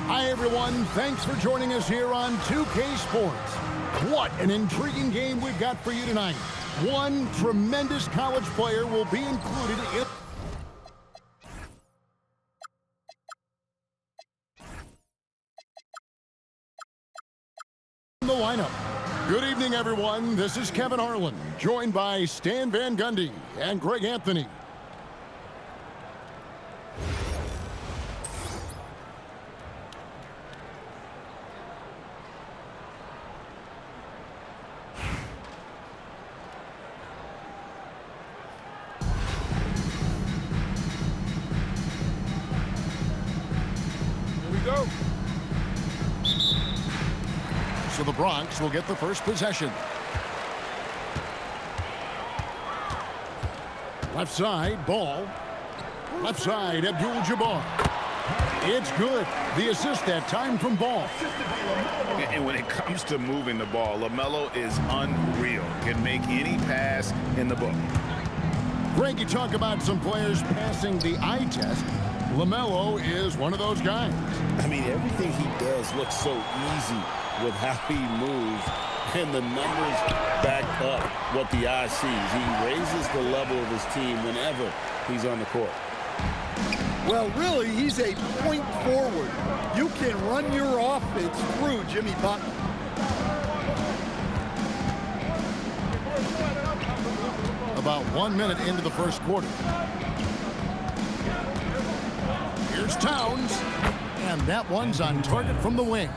Hi, everyone. Thanks for joining us here on 2K Sports. What an intriguing game we've got for you tonight. One tremendous college player will be included in the lineup. Good evening, everyone. This is Kevin Harlan, joined by Stan Van Gundy and Greg Anthony. Go. So the Bronx will get the first possession. Left side, ball. Left side, Abdul-Jabbar. It's good. The assist that time from Ball. And when it comes to moving the ball, LaMelo is unreal. Can make any pass in the book. Greg, you talk about some players passing the eye test. LaMelo is one of those guys. I mean, everything he does looks so easy with how he moves, and the numbers back up what the eye sees. He raises the level of his team whenever he's on the court. Well, really, he's a point forward. You can run your offense through Jimmy Butler. About 1 minute into the first quarter. Here's Towns, and that one's on target from the wing.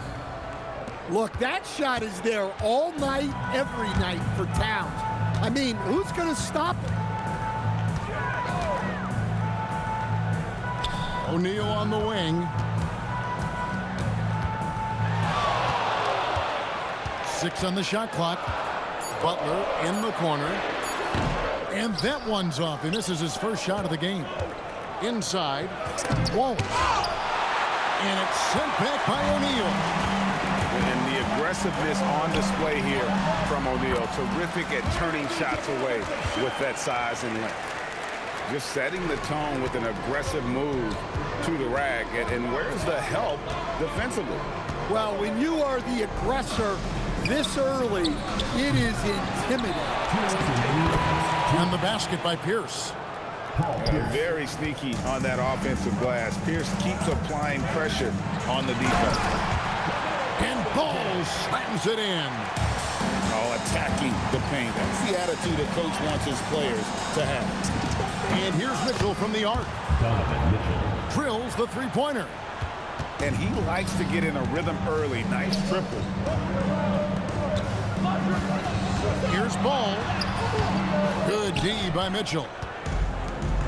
Look, that shot is there all night, every night for Towns. I mean, who's going to stop it? O'Neal on the wing. 6 on the shot clock. Butler in the corner. And that one's off, and this is his first shot of the game. Inside, Wallace. And it's sent back by O'Neal. And the aggressiveness on display here from O'Neal. Terrific at turning shots away with that size and length. Just setting the tone with an aggressive move to the rack. And where's the help defensively? Well, when you are the aggressor this early, it is intimidating. And the basket by Pierce. Very sneaky on that offensive glass. Pierce keeps applying pressure on the defense. And Ball slams it in. Oh, attacking the paint. That's the attitude a coach wants his players to have. And here's Mitchell from the arc. Drills the three-pointer. And he likes to get in a rhythm early. Nice triple. Here's Ball. Good D by Mitchell.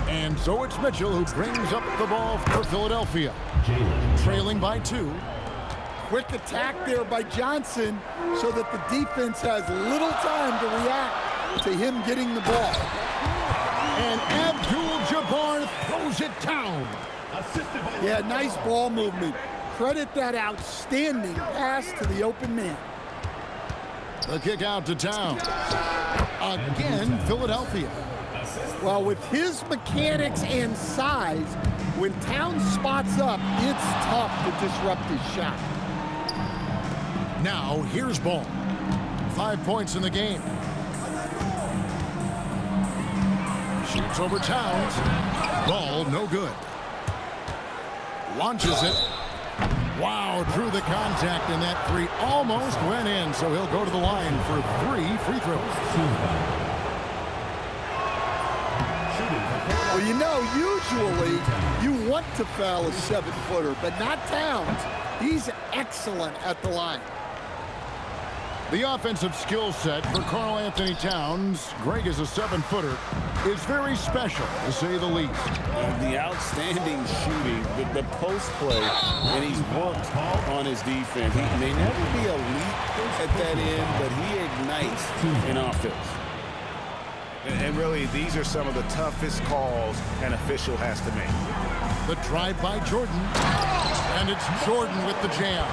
And so it's Mitchell who brings up the ball for Philadelphia. Trailing by 2. Quick attack there by Johnson so that the defense has little time to react to him getting the ball. And Abdul-Jabbar throws it down. Yeah, nice ball movement. Credit that outstanding pass to the open man. The kick out to Towns. Again, Philadelphia. Well, with his mechanics and size, when Towns spots up, it's tough to disrupt his shot. Now, here's Ball. 5 points in the game. Shoots over Towns. Ball, no good. Launches it. Wow, drew the contact, and that 3 almost went in, so he'll go to the line for 3 free throws. Well, you know, usually you want to foul a 7-footer, but not Towns. He's excellent at the line. The offensive skill set for Karl Anthony Towns, Greg is a 7-footer, is very special, to say the least. The outstanding shooting, the post play, and he's worked on his defense. He may never be elite at that end, but he ignites in offense. And really, these are some of the toughest calls an official has to make. The drive by Jordan, and it's Jordan with the jam.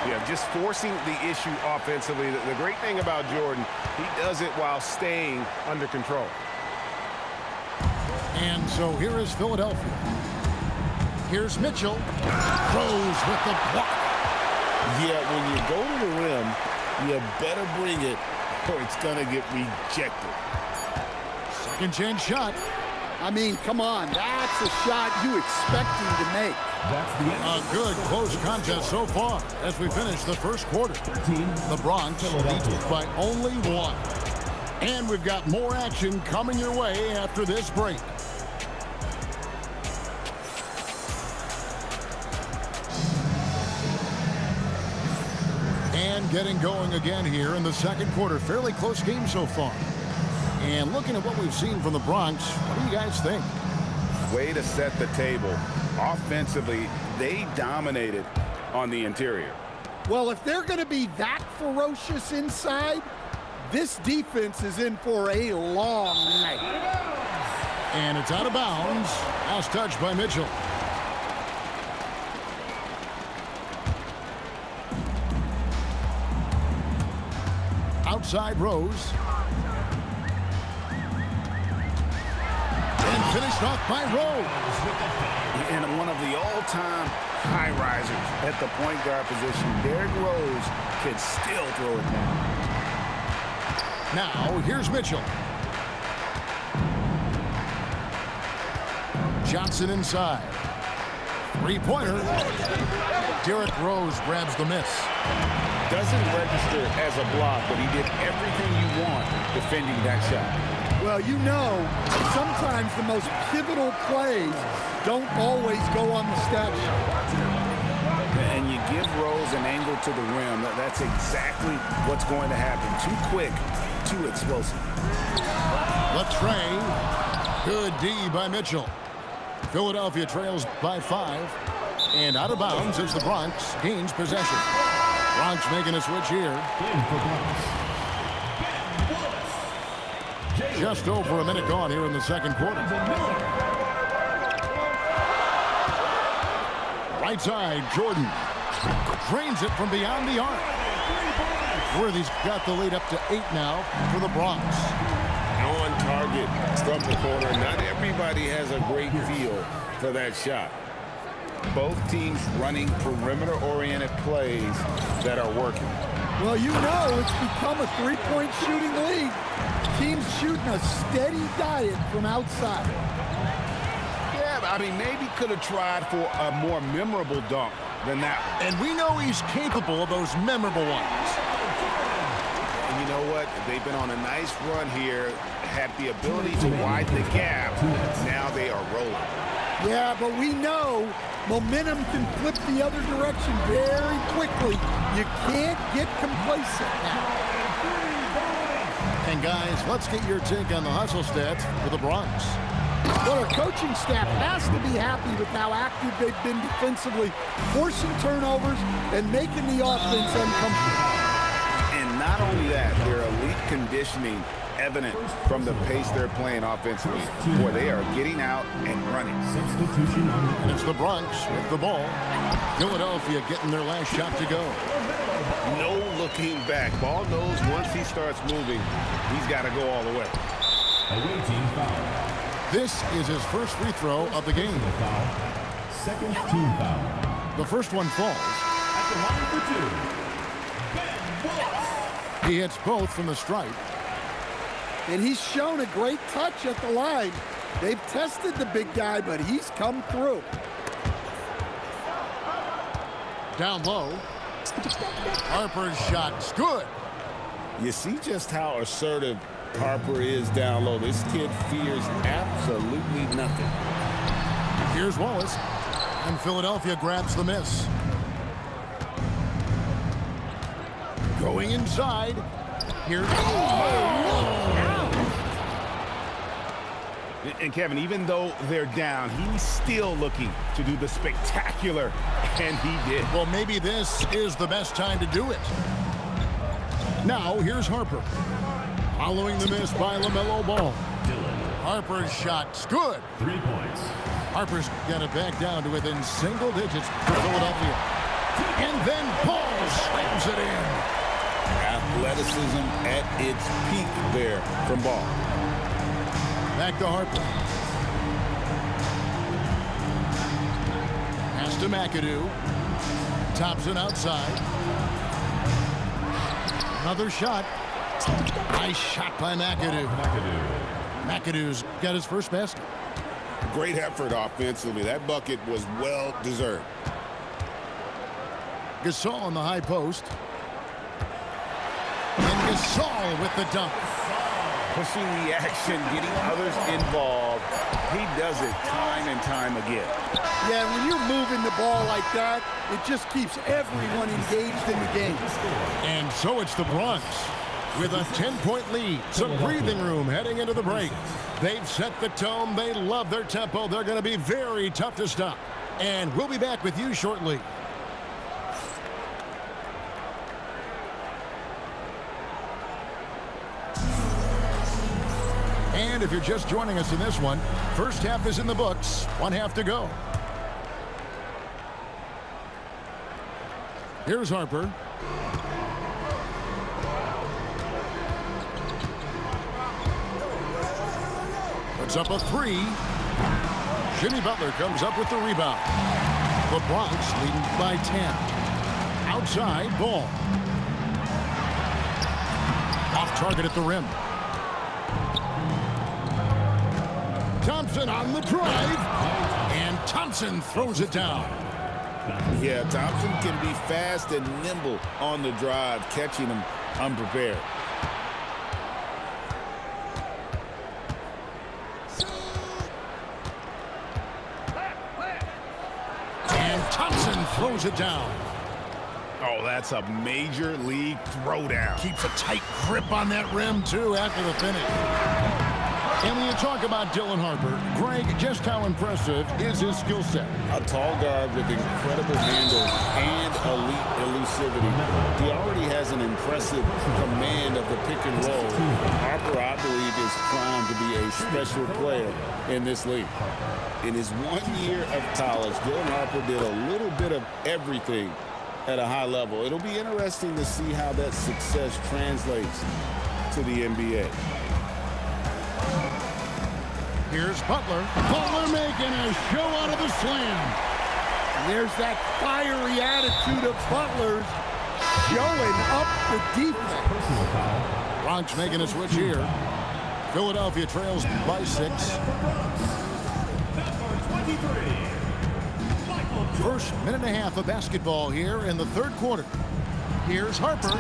Yeah, just forcing the issue offensively. The great thing about Jordan, he does it while staying under control. And so here is Philadelphia. Here's Mitchell. Rose with the block. Yeah, when you go to the rim, you better bring it or it's going to get rejected. Second chance shot. I mean, come on. That's a shot you expect him to make. That's the end. A good close contest so far as we finish the first quarter. The Bronx leads by only one. And we've got more action coming your way after this break. And getting going again here in the second quarter. Fairly close game so far. And looking at what we've seen from the Bronx, what do you guys think? Way to set the table. Offensively, they dominated on the interior. Well, if they're going to be that ferocious inside, this defense is in for a long night. And it's out of bounds. Last touch by Mitchell. Outside Rose. And finished off by Rose. And one of the all-time high-risers at the point guard position, Derrick Rose can still throw it down. Now, here's Mitchell. Johnson inside. Three-pointer. Derrick Rose grabs the miss. Doesn't register as a block, but he did everything you want defending that shot. Well, you know, sometimes the most pivotal plays don't always go on the stat sheet. And you give Rose an angle to the rim. That's exactly what's going to happen. Too quick, too explosive. Latrey. Good D by Mitchell. Philadelphia trails by 5. And out of bounds as the Bronx gains possession. Bronx making a switch here. Just over a minute gone here in the second quarter. Right side, Jordan. Drains it from beyond the arc. Worthy's got the lead up to 8 now for the Bronx. On target from the corner. Not everybody has a great feel for that shot. Both teams running perimeter-oriented plays that are working. Well, you know, it's become a three-point shooting league. Teams shooting a steady diet from outside. Yeah, I mean, maybe could have tried for a more memorable dunk than that one. And we know he's capable of those memorable ones. And you know what? They've been on a nice run here, had the ability to widen the gap. Now they are rolling. Yeah, but we know momentum can flip the other direction very quickly. You can't get complacent now. And guys, let's get your take on the hustle stats for the Bronx. Well, our coaching staff has to be happy with how active they've been defensively, forcing turnovers and making the offense uncomfortable. And not only that, their elite conditioning evident from the pace they're playing offensively, where they are getting out and running. Substitution on And it's the Bronx with the ball. Philadelphia getting their last shot to go. No looking back. Ball knows once he starts moving, he's got to go all the way. away team foul. This is his first free throw of the game. Foul. Second team foul. The first one falls. At the line for 2. Ben Wallace. He hits both from the stripe. And he's shown a great touch at the line. They've tested the big guy, but he's come through. Down low. Harper's shot's good. You see just how assertive Harper is down low. This kid fears absolutely nothing. Here's Wallace. And Philadelphia grabs the miss. Going inside. Here's... And Kevin, even though they're down, he's still looking to do the spectacular, and he did. Well, maybe this is the best time to do it. Now, here's Harper. Following the miss by LaMelo Ball. Harper's shot's good. 3 points. Harper's got it back down to within single digits for Philadelphia. And then Ball slams it in. Athleticism at its peak there from Ball. Back to Harper. Pass to McAdoo. Thompson outside. Another shot. Nice shot by McAdoo. McAdoo's got his first basket. Great effort offensively. That bucket was well deserved. Gasol on the high post. And Gasol with the dunk. Pushing the action, getting others involved. He does it time and time again. Yeah, when you're moving the ball like that, it just keeps everyone engaged in the game. And so it's the Bronx with a 10-point lead. Some breathing room heading into the break. They've set the tone. They love their tempo. They're going to be very tough to stop. And we'll be back with you shortly. And if you're just joining us in this one, first half is in the books. One half to go. Here's Harper. Puts up a three. Jimmy Butler comes up with the rebound. The Bronx leading by 10. Outside, ball. Off target at the rim. Thompson on the drive. And Thompson throws it down. Yeah, Thompson can be fast and nimble on the drive, catching him unprepared. And Thompson throws it down. Oh, that's a major league throwdown. Keeps a tight grip on that rim, too, after the finish. And when you talk about Dylan Harper, Greg, just how impressive is his skill set? A tall guard with incredible handles and elite elusivity. He already has an impressive command of the pick and roll. Harper, I believe, is primed to be a special player in this league. In his 1 year of college, Dylan Harper did a little bit of everything at a high level. It'll be interesting to see how that success translates to the NBA. Here's Butler. Butler making a show out of the slam. And there's that fiery attitude of Butler's showing up the defense. Bronx making a switch here. Philadelphia trails by 6. First minute and a half of basketball here in the third quarter. Here's Harper,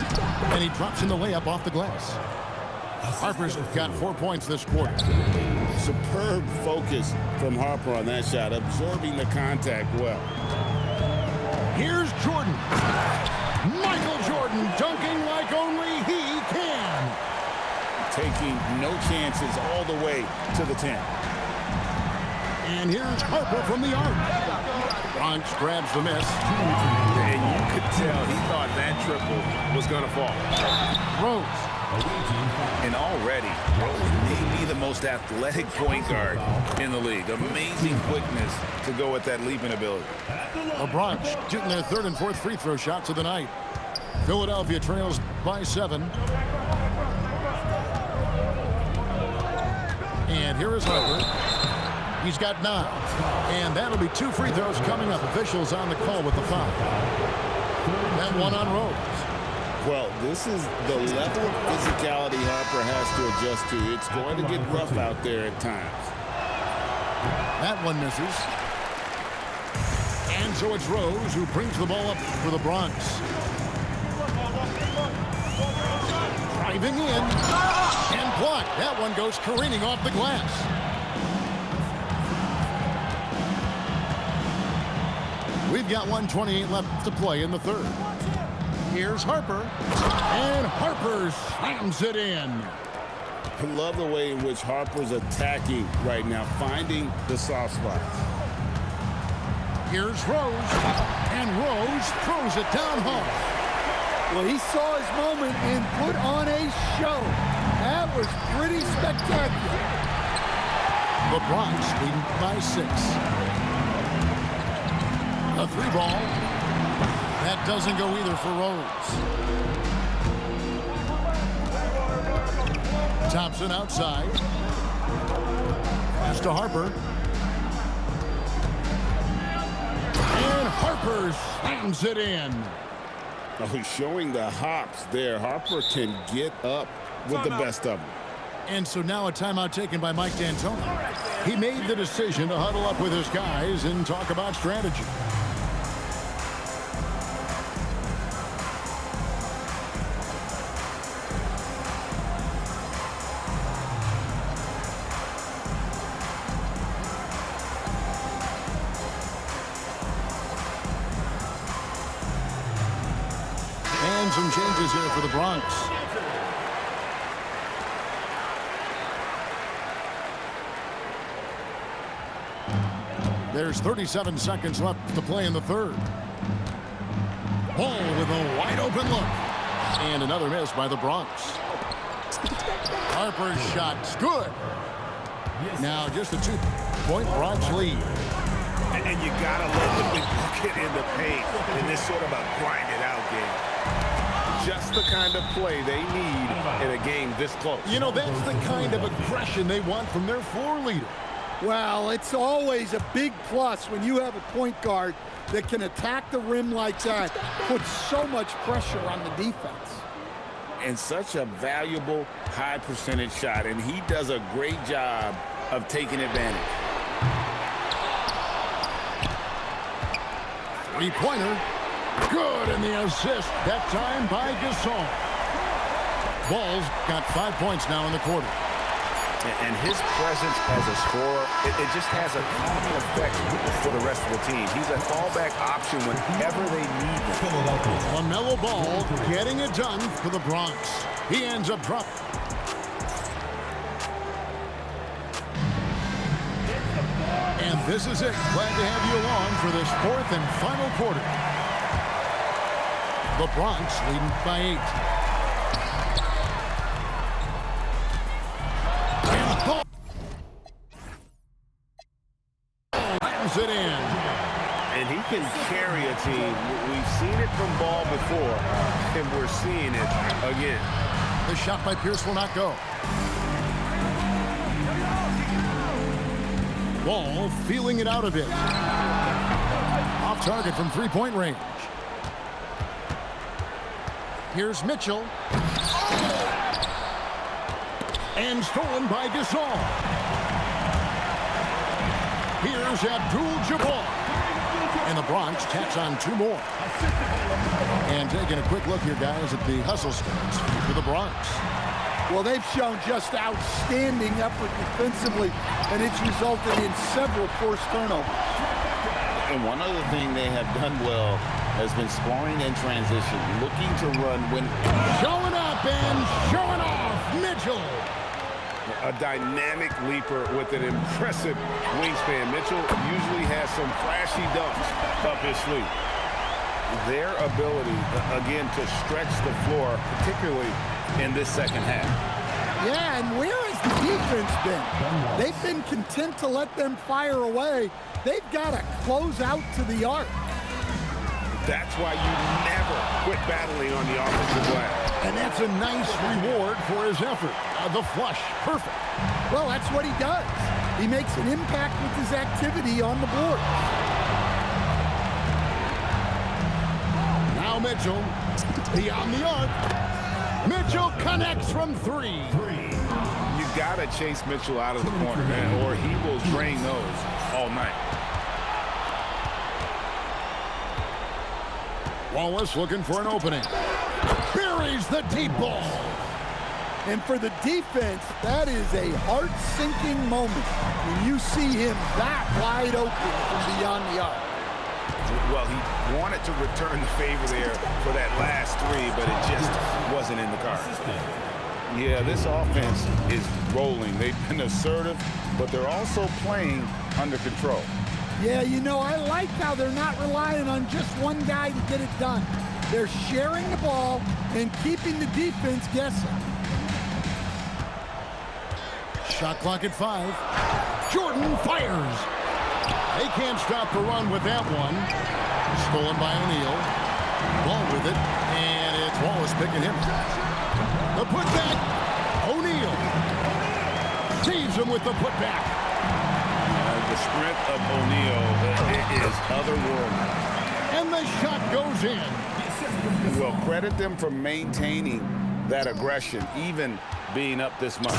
and he drops in the layup off the glass. Harper's got 4 points this quarter. Superb focus from Harper on that shot, absorbing the contact well. Here's Jordan. Michael Jordan dunking like only he can. Taking no chances all the way to the 10. And here's Harper from the arc. Bronx grabs the miss. And you could tell he thought that triple was going to fall. Rose. And already, Rose may be the most athletic point guard in the league. Amazing quickness to go with that leaping ability. The Bronx shooting their third and fourth free throw shots of the night. Philadelphia trails by 7. And here is Harper. He's got 9. And that'll be 2 free throws coming up. Officials on the call with the foul. That one on Rose. Well, this is the level of physicality Harper has to adjust to. It's going to get rough out there at times. That one misses. And so it's Rose who brings the ball up for the Bronx. Driving in. And blocked. That one goes careening off the glass. We've got 1:28 left to play in the third. Here's Harper, and Harper slams it in. I love the way in which Harper's attacking right now, finding the soft spots. Here's Rose, and Rose throws it down home. Well, he saw his moment and put on a show. That was pretty spectacular. The Bronx leading by 6. A 3 ball. That doesn't go either for Rose. Thompson outside. Pass to Harper. And Harper slams it in. Oh, showing the hops there. Harper can get up with the best of them. And so now a timeout taken by Mike D'Antoni. He made the decision to huddle up with his guys and talk about strategy. And some changes here for the Bronx. There's 37 seconds left to play in the third. Ball with a wide open look. And another miss by the Bronx. Harper's shot's good. Now just a 2-point Bronx lead. And you got to let them get in the paint in this sort of a grind-it-out game. Just the kind of play they need in a game this close. You know, that's the kind of aggression they want from their floor leader. Well, it's always a big plus when you have a point guard that can attack the rim like that, put so much pressure on the defense. And such a valuable high percentage shot, and he does a great job of taking advantage. Three-pointer. Good, and the assist that time by Gasol. Ball's got 5 points now in the quarter. And his presence as a scorer, it just has a calming effect for the rest of the team. He's a fallback option whenever they need him. LaMelo Ball getting it done for the Bronx. He ends up dropping. And this is it. Glad to have you along for this fourth and final quarter. The Bronx leading by 8. It in. And he can carry a team. We've seen it from Ball before, and we're seeing it again. The shot by Pierce will not go. Ball feeling it out a bit. Off target from three-point range. Here's Mitchell. And stolen by Gasol. Here's Abdul-Jabbar. And the Bronx tacks on 2 more. And taking a quick look here, guys, at the hustle stats for the Bronx. Well, they've shown just outstanding effort defensively, and it's resulted in several forced turnovers. And one other thing they have done well has been scoring in transition, looking to run when... Showing up and showing off, Mitchell. A dynamic leaper with an impressive wingspan. Mitchell usually has some flashy dunks up his sleeve. Their ability, again, to stretch the floor, particularly in this second half. Yeah, and where has the defense been? They've been content to let them fire away. They've got to close out to the arc. That's why you never quit battling on the offensive glass. And that's a nice reward for his effort. The flush, perfect. Well, that's what he does. He makes an impact with his activity on the board. Now Mitchell, beyond the arc. Mitchell connects from 3. You got to chase Mitchell out of the corner, man, or he will drain those all night. Wallace looking for an opening. Buries the deep ball. And for the defense, that is a heart-sinking moment when you see him that wide open from beyond the arc. Well, he wanted to return the favor there for that last 3, but it just wasn't in the cards. Yeah, this offense is rolling. They've been assertive, but they're also playing under control. Yeah, you know, I like how they're not relying on just one guy to get it done. They're sharing the ball and keeping the defense guessing. Shot clock at 5. Jordan fires. They can't stop the run with that one. Stolen by O'Neal. Ball with it, and it's Wallace picking him. The putback. O'Neal. Saves him with the putback. The strength of O'Neal is otherworldly. And the shot goes in. Well, credit them for maintaining that aggression, even being up this much.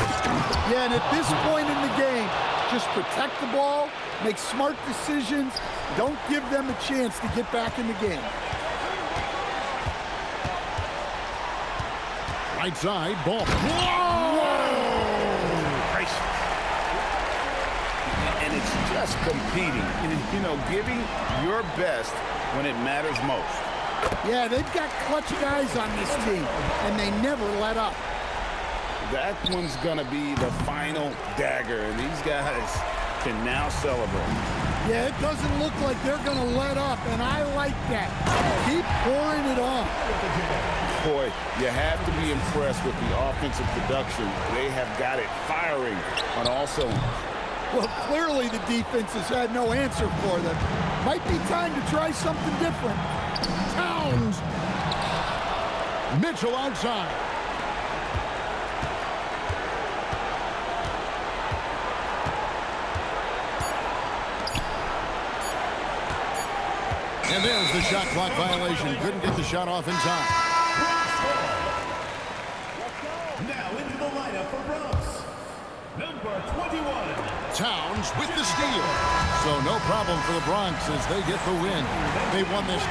Yeah, and at this point in the game, just protect the ball, make smart decisions, don't give them a chance to get back in the game. Right side, ball. Whoa! Gracious. And it's just competing. You know, giving your best when it matters most. Yeah, they've got clutch guys on this team, and they never let up. That one's going to be the final dagger, and these guys can now celebrate. Yeah, it doesn't look like they're going to let up, and I like that. Keep pouring it on. Boy, you have to be impressed with the offensive production. They have got it firing on all cylinders. Well, clearly the defense has had no answer for them. Might be time to try something different. Towns. Mitchell outside. And there's the shot clock violation. Couldn't get the shot off in time. Now into the lineup for Bronx, number 21. Towns with the steal. So no problem for the Bronx as they get the win. They won this.